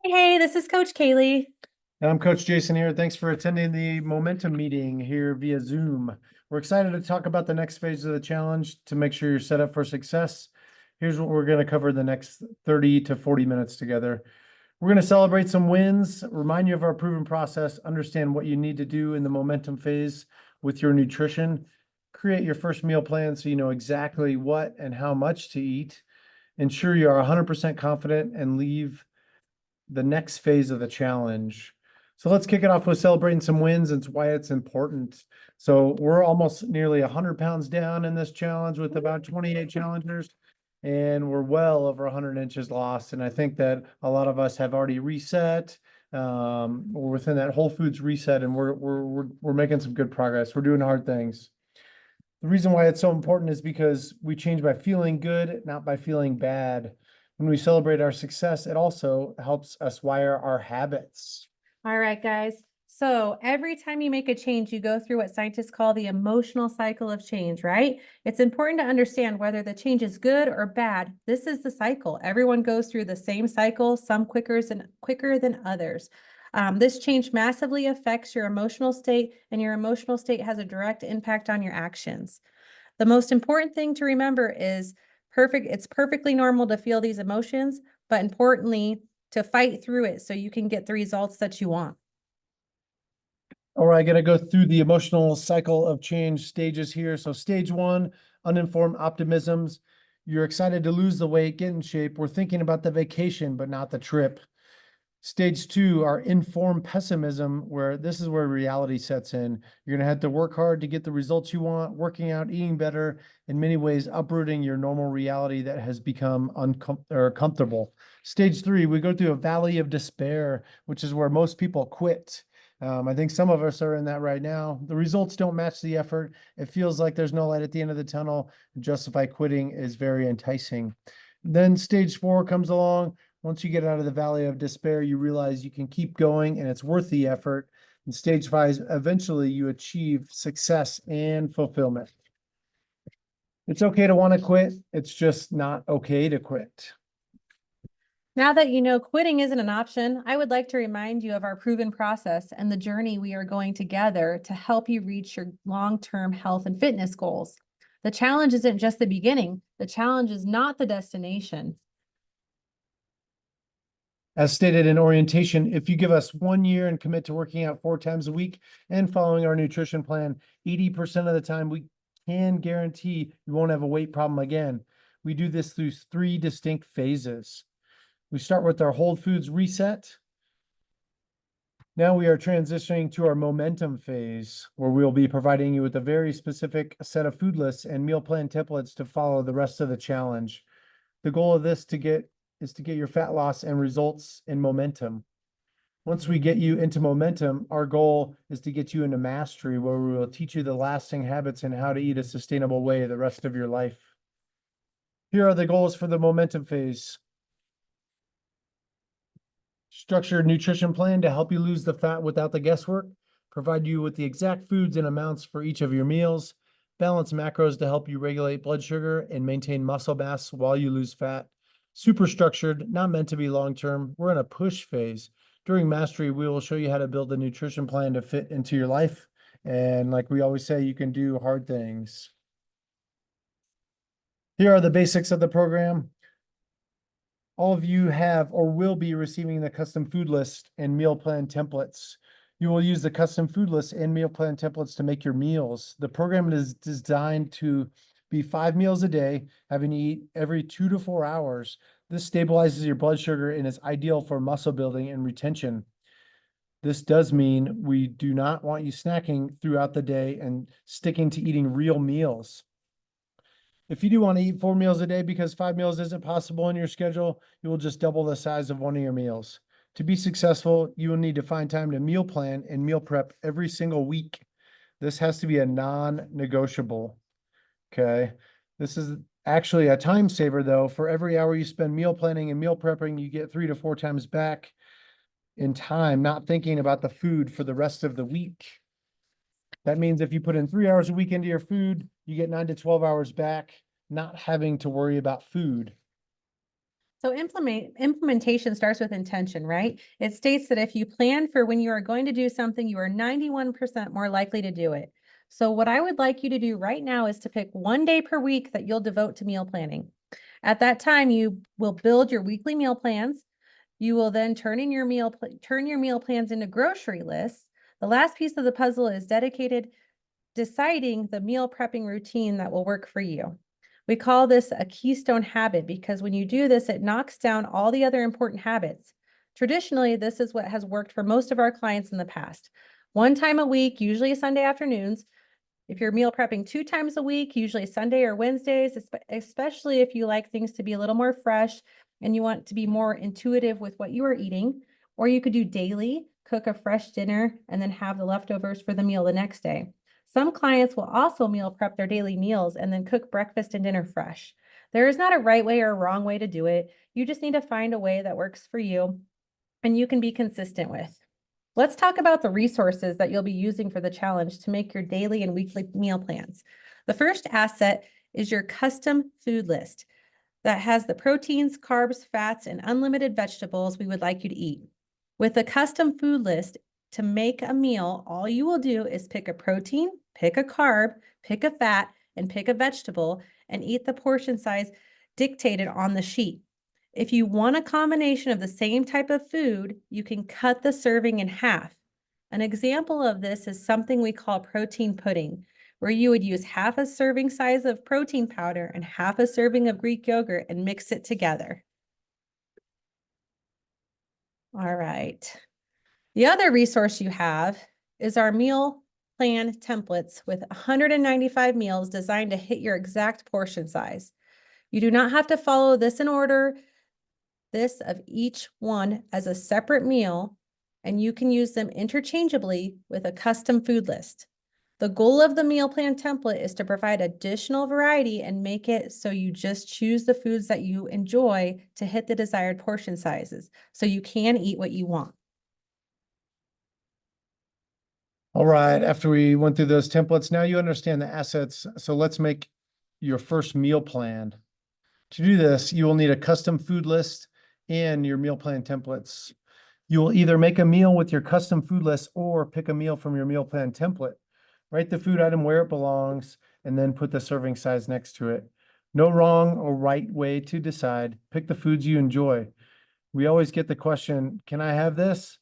Hey, this is Coach Kaylee. And I'm Coach Jason here. Thanks for attending the momentum meeting here via Zoom. We're excited to talk about the next phase of the challenge to make sure you're set up for success. Here's what we're going to cover the next 30 to 40 minutes together. We're going to celebrate some wins, remind you of our proven process, understand what you need to do in the momentum phase with your nutrition, create your first meal plan so you know exactly what and how much to eat, ensure you are 100% confident, and leave the next phase of the challenge. So let's kick it off with celebrating some wins and why it's important. So we're almost nearly 100 pounds down in this challenge with about 28 challengers, and we're well over 100 inches lost. And I think that a lot of us have already reset. We're within that Whole Foods reset, and we're making some good progress. We're doing hard things. The reason why it's so important is because we change by feeling good, not by feeling bad. When we celebrate our success, it also helps us wire our habits. All right, guys. So every time you make a change, you go through what scientists call the emotional cycle of change, right? It's important to understand whether the change is good or bad. This is the cycle. Everyone goes through the same cycle, some quicker than others. This change massively affects your emotional state, and your emotional state has a direct impact on your actions. The most important thing to remember is it's perfectly normal to feel these emotions, but importantly, to fight through it so you can get the results that you want. All right, going to go through the emotional cycle of change stages here. So stage one, uninformed optimisms. You're excited to lose the weight, get in shape. We're thinking about the vacation, but not the trip. Stage two, our informed pessimism, where this is where reality sets in. You're going to have to work hard to get the results you want, working out, eating better, in many ways, uprooting your normal reality that has become comfortable. Stage three, we go through a valley of despair, which is where most people quit. I think some of us are in that right now. The results don't match the effort. It feels like there's no light at the end of the tunnel. Justify quitting is very enticing. Then stage four comes along. Once you get out of the valley of despair, you realize you can keep going and it's worth the effort. In stage five, eventually you achieve success and fulfillment. It's okay to want to quit. It's just not okay to quit. Now that you know quitting isn't an option, I would like to remind you of our proven process and the journey we are going together to help you reach your long-term health and fitness goals. The challenge isn't just the beginning. The challenge is not the destination. As stated in orientation, if you give us 1 year and commit to working out 4 times a week and following our nutrition plan, 80% of the time we can guarantee you won't have a weight problem again. We do this through 3 distinct phases. We start with our Whole Foods reset. Now we are transitioning to our momentum phase, where we'll be providing you with a very specific set of food lists and meal plan templates to follow the rest of the challenge. The goal of this is to get your fat loss and results in momentum. Once we get you into momentum, our goal is to get you into mastery, where we will teach you the lasting habits and how to eat a sustainable way the rest of your life. Here are the goals for the momentum phase. Structured nutrition plan to help you lose the fat without the guesswork, provide you with the exact foods and amounts for each of your meals, balance macros to help you regulate blood sugar and maintain muscle mass while you lose fat. Super structured, not meant to be long-term. We're in a push phase. During mastery, we will show you how to build a nutrition plan to fit into your life. And like we always say, you can do hard things. Here are the basics of the program. All of you have or will be receiving the custom food list and meal plan templates. You will use the custom food list and meal plan templates to make your meals. The program is designed to be 5 meals a day, having to eat every 2 to 4 hours. This stabilizes your blood sugar and is ideal for muscle building and retention. This does mean we do not want you snacking throughout the day and sticking to eating real meals. If you do want to eat 4 meals a day because 5 meals isn't possible in your schedule, you will just double the size of one of your meals. To be successful, you will need to find time to meal plan and meal prep every single week. This has to be a non-negotiable. Okay. This is actually a time saver though. For every hour you spend meal planning and meal prepping, you get 3 to 4 times back in time, not thinking about the food for the rest of the week. That means if you put in 3 hours a week into your food, you get 9 to 12 hours back, not having to worry about food. So implementation starts with intention, right? It states that if you plan for when you are going to do something, you are 91% more likely to do it. So what I would like you to do right now is to pick one day per week that you'll devote to meal planning. At that time, you will build your weekly meal plans. You will then turn your meal plans into grocery lists. The last piece of the puzzle is deciding the meal prepping routine that will work for you. We call this a keystone habit because when you do this, it knocks down all the other important habits. Traditionally, this is what has worked for most of our clients in the past. One time a week, usually Sunday afternoons. If you're meal prepping 2 times a week, usually Sunday or Wednesdays, especially if you like things to be a little more fresh and you want to be more intuitive with what you are eating, or you could do daily, cook a fresh dinner, and then have the leftovers for the meal the next day. Some clients will also meal prep their daily meals and then cook breakfast and dinner fresh. There is not a right way or a wrong way to do it. You just need to find a way that works for you and you can be consistent with. Let's talk about the resources that you'll be using for the challenge to make your daily and weekly meal plans. The first asset is your custom food list that has the proteins, carbs, fats, and unlimited vegetables we would like you to eat. With the custom food list, to make a meal, all you will do is pick a protein, pick a carb, pick a fat, and pick a vegetable, and eat the portion size dictated on the sheet. If you want a combination of the same type of food, you can cut the serving in half. An example of this is something we call protein pudding, where you would use half a serving size of protein powder and half a serving of Greek yogurt and mix it together. All right. The other resource you have is our meal plan templates with 195 meals designed to hit your exact portion size. You do not have to follow this in order, this of each one as a separate meal, and you can use them interchangeably with a custom food list. The goal of the meal plan template is to provide additional variety and make it so you just choose the foods that you enjoy to hit the desired portion sizes, so you can eat what you want. All right, after we went through those templates, now you understand the assets. So let's make your first meal plan. To do this, you will need a custom food list and your meal plan templates. You will either make a meal with your custom food list or pick a meal from your meal plan template. Write the food item where it belongs and then put the serving size next to it. No wrong or right way to decide. Pick the foods you enjoy. We always get the question, can I have this?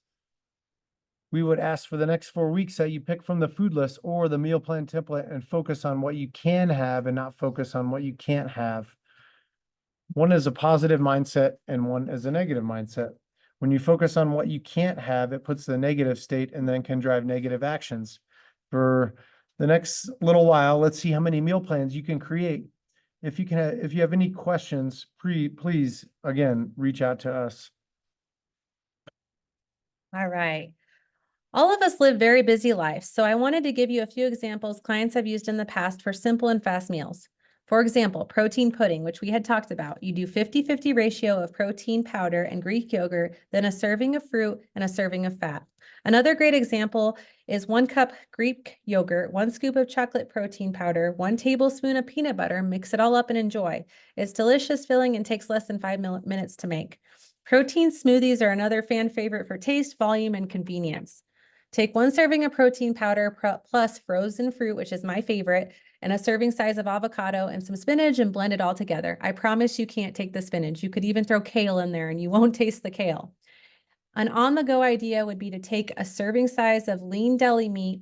We would ask for the next 4 weeks that you pick from the food list or the meal plan template and focus on what you can have and not focus on what you can't have. One is a positive mindset and one is a negative mindset. When you focus on what you can't have, it puts the negative state and then can drive negative actions. For the next little while, let's see how many meal plans you can create. If you have any questions, please, again, reach out to us. All right. All of us live very busy lives, so I wanted to give you a few examples clients have used in the past for simple and fast meals. For example, protein pudding, which we had talked about. You do 50-50 ratio of protein powder and Greek yogurt, then a serving of fruit and a serving of fat. Another great example is 1 cup Greek yogurt, 1 scoop of chocolate protein powder, 1 tablespoon of peanut butter, mix it all up and enjoy. It's delicious, filling, and takes less than 5 minutes to make. Protein smoothies are another fan favorite for taste, volume, and convenience. Take 1 serving of protein powder plus frozen fruit, which is my favorite, and a serving size of avocado and some spinach and blend it all together. I promise you can't take the spinach. You could even throw kale in there and you won't taste the kale. An on-the-go idea would be to take a serving size of lean deli meat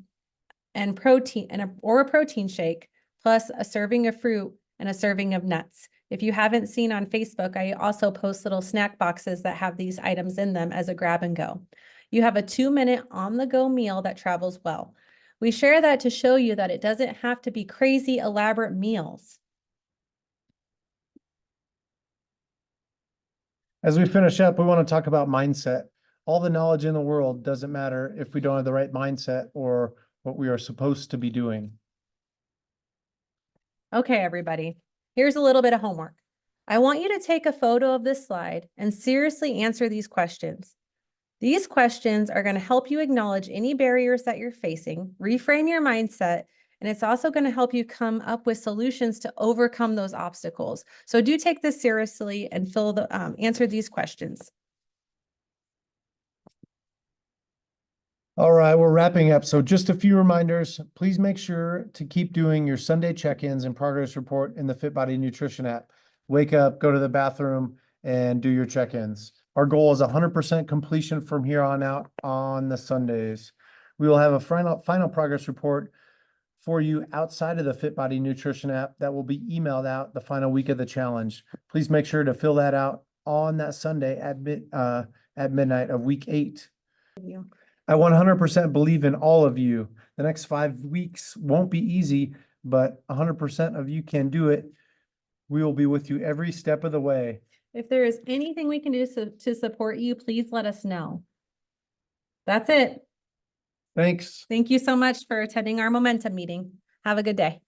and protein or a protein shake, plus a serving of fruit and a serving of nuts. If you haven't seen on Facebook, I also post little snack boxes that have these items in them as a grab and go. You have a 2-minute on-the-go meal that travels well. We share that to show you that it doesn't have to be crazy, elaborate meals. As we finish up, we want to talk about mindset. All the knowledge in the world doesn't matter if we don't have the right mindset or what we are supposed to be doing. Okay, everybody, here's a little bit of homework. I want you to take a photo of this slide and seriously answer these questions. These questions are going to help you acknowledge any barriers that you're facing, reframe your mindset, And it's also going to help you come up with solutions to overcome those obstacles. So do take this seriously and answer these questions. All right, we're wrapping up. So just a few reminders. Please make sure to keep doing your Sunday check-ins and progress report in the Fit Body Nutrition app. Wake up, go to the bathroom, and do your check-ins. Our goal is 100% completion from here on out on the Sundays. We will have a final progress report for you outside of the Fit Body Nutrition app that will be emailed out the final week of the challenge. Please make sure to fill that out on that Sunday at midnight of week 8. I 100% believe in all of you. The next 5 weeks won't be easy, but 100% of you can do it. We will be with you every step of the way. If there is anything we can do to support you, please let us know. That's it. Thanks. Thank you so much for attending our momentum meeting. Have a good day.